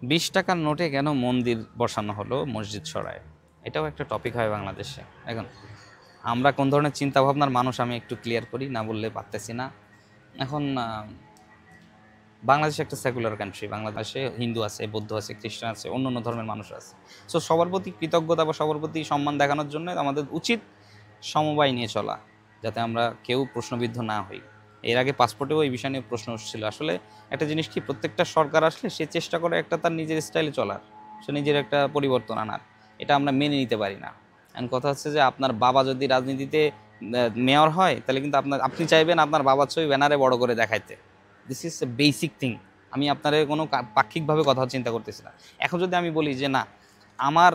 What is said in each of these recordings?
20 টাকার নোটে কেন মন্দির বসানো হলো মসজিদ সরায়? এটাও একটা টপিক হয় বাংলাদেশে এখন। আমরা কোন ধরনের চিন্তা ভাবনার মানুষ আমি একটু ক্লিয়ার করি, না বললে পারতেছি না। এখন বাংলাদেশ একটা সেকুলার কান্ট্রি। বাংলাদেশে হিন্দু আছে, বৌদ্ধ আছে, খ্রিস্টান আছে, অন্য অন্য ধর্মের মানুষ আছে। সো সবার প্রতি কৃতজ্ঞতা বা সবার প্রতি সম্মান দেখানোর জন্য আমাদের উচিত সমবায় নিয়ে চলা, যাতে আমরা কেউ প্রশ্নবিদ্ধ না হই। এর আগে পাসপোর্টেও এই বিষয় নিয়ে প্রশ্ন উঠছিল। আসলে একটা জিনিস কি, প্রত্যেকটা সরকার আসলে সে চেষ্টা করে একটা তার নিজের স্টাইলে চলার, সে নিজের একটা পরিবর্তন আনার। এটা আমরা মেনে নিতে পারি না। এখন কথা হচ্ছে যে আপনার বাবা যদি রাজনীতিতে মেয়র হয়, তাহলে কিন্তু আপনি চাইবেন আপনার বাবার ছবি ব্যানারে বড় করে দেখাইতে। This is a basic thing. আমি আপনার কোনো পাক্ষিকভাবে কথা চিন্তা করতেছি না। এখন যদি আমি বলি যে না, আমার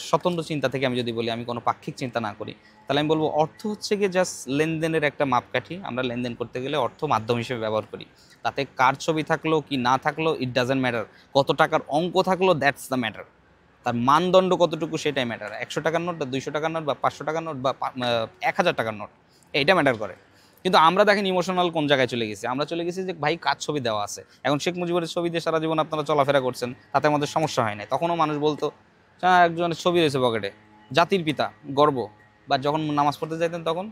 স্বতন্ত্র চিন্তা থেকে আমি যদি বলি, আমি কোনো পাক্ষিক চিন্তা না করি, তাহলে আমি বলবো অর্থ হচ্ছে গিয়ে জাস্ট লেনদেনের একটা মাপকাঠি। আমরা লেনদেন করতে গেলে অর্থ মাধ্যম হিসেবে ব্যবহার করি। তাতে কার ছবি থাকলো কি না থাকলো ইট ডাজেন্ট ম্যাটার। কত টাকার অঙ্ক থাকলো দ্যাটস দ্য ম্যাটার। তার মানদণ্ড কতটুকু সেটাই ম্যাটার। 100 টাকার নোট বা 200 টাকার নোট বা 500 টাকার নোট বা 1000 টাকার নোট, এইটা ম্যাটার করে। কিন্তু আমরা দেখেন ইমোশনাল কোন জায়গায় চলে গেছি। আমরা চলে গেছি যে ভাই কার ছবি দেওয়া আছে। এখন শেখ মুজিবের ছবি দিয়ে সারা জীবন আপনারা চলাফেরা করছেন, তাতে আমাদের সমস্যা হয় না। তখনও মানুষ বলতো একজনের ছবি রয়েছে পকেটে, জাতির পিতা, গর্ব। বা যখন নামাজ পড়তে যাইতেন তখন,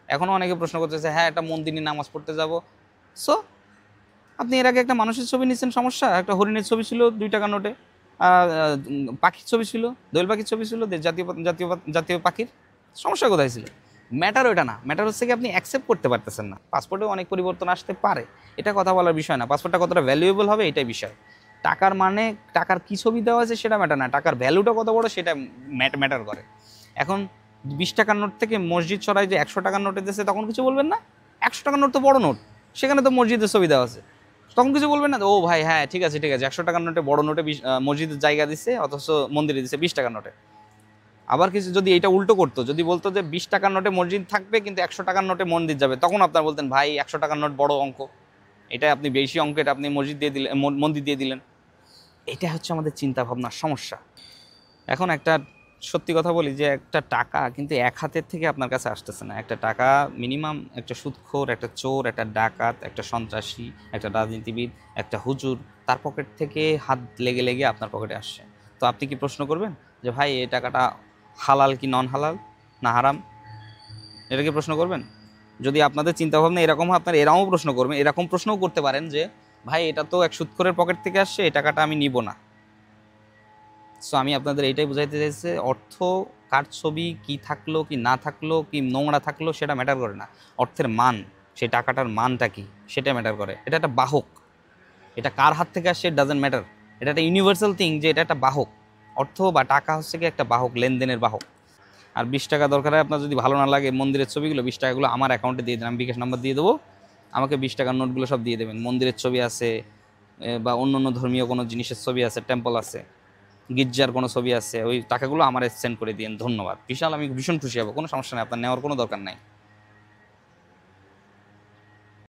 এখনও অনেকে প্রশ্ন করতেছে হ্যাঁ একটা মন্দির নিয়ে নামাজ পড়তে যাব। সো আপনি এর আগে একটা মানুষের ছবি নিচ্ছেন, সমস্যা? একটা হরিণের ছবি ছিল 2 টাকার নোটে, পাখির ছবি ছিল, দোয়েল পাখির ছবি ছিল, জাতীয় জাতীয় জাতীয় পাখির। সমস্যা কোথায় ছিল? ম্যাটার ওইটা না, ম্যাটার হচ্ছে কি আপনি অ্যাকসেপ্ট করতে পারতেছেন না। পাসপোর্টেও অনেক পরিবর্তন আসতে পারে, এটা কথা বলার বিষয় না। পাসপোর্টটা কতটা ভ্যালুয়েবল হবে এটাই বিষয়। টাকার মানে, টাকার কী ছবি দেওয়া আছে সেটা ম্যাটার না, টাকার ভ্যালুটা কত বড় সেটা ম্যাটার করে। এখন 20 টাকার নোট থেকে মসজিদ সরাই যে 100 টাকার নোটে দিয়েছে, তখন কিছু বলবেন না? 100 টাকার নোট তো বড় নোট, সেখানে তো মসজিদের ছবি দেওয়া আছে, তখন কিছু বলবেন না? ও ভাই হ্যাঁ ঠিক আছে ঠিক আছে, 100 টাকার নোটে বড় নোটে মসজিদের জায়গা দিচ্ছে, অথচ মন্দিরে দিচ্ছে 20 টাকার নোটে। আবার কিছু যদি এটা উল্টো করতো, যদি বলতো যে 20 টাকার নোটে মসজিদ থাকবে কিন্তু 100 টাকার নোটে মন্দির যাবে, তখন আপনার বলতেন ভাই 100 টাকার নোট বড় অঙ্ক, এটা আপনি বেশি অঙ্ক, এটা আপনি মসজিদ দিয়ে দিলেন, মন্দির দিয়ে দিলেন। এটা হচ্ছে আমাদের চিন্তা ভাবনার সমস্যা। এখন একটা সত্যি কথা বলি যে একটা টাকা কিন্তু এক হাতের থেকে আপনার কাছে আসতেছে না। একটা টাকা মিনিমাম একটা সুদখোর, একটা চোর, একটা ডাকাত, একটা সন্ত্রাসী, একটা রাজনীতিবিদ, একটা হুজুর, তার পকেট থেকে হাত লেগে লেগে আপনার পকেটে আসছে। তো আপনি কি প্রশ্ন করবেন যে ভাই এই টাকাটা হালাল কি নন হালাল না হারাম? এটা কি প্রশ্ন করবেন? যদি আপনাদের চিন্তাভাবনা এরকম হয়, আপনারা এরকমও প্রশ্ন করবেন, এরকম প্রশ্নও করতে পারেন যে ভাই এটা তো এক সুদখোরের পকেট থেকে আসছে, এই টাকাটা আমি নিব না। সো আমি আপনাদের এইটাই বুঝাইতে চাইছি, অর্থ কার ছবি কি থাকলো কি না থাকলো কি নোংরা থাকলো সেটা ম্যাটার করে না। অর্থের মান, সেই টাকাটার মানটা কি সেটা ম্যাটার করে। এটা একটা বাহক, এটা কার হাত থেকে আসছে ডাজেন্ট ম্যাটার। এটা একটা ইউনিভার্সাল থিং যে এটা একটা বাহক। অর্থ বা টাকা হচ্ছে কি একটা বাহক, লেনদেনের বাহক। আর 20 টাকা দরকার হয় আপনার, যদি ভালো না লাগে মন্দিরের ছবিগুলো, 20 টাকাগুলো আমার অ্যাকাউন্টে দিয়ে দেন, আমি বিকাশ নাম্বার দিয়ে দেবো, আমাকে 20 টাকার নোটগুলো সব দিয়ে দেবেন। মন্দিরের ছবি আছে বা অন্য অন্য ধর্মীয় কোনো জিনিসের ছবি আছে, টেম্পল আছে, গির্জার কোনো ছবি আছে, ওই টাকাগুলো আমার সেন্ড করে দিন, ধন্যবাদ, বিশাল আমি ভীষণ খুশি হবো। কোনো সমস্যা নেই, আপনার নেওয়ার কোনো দরকার নাই।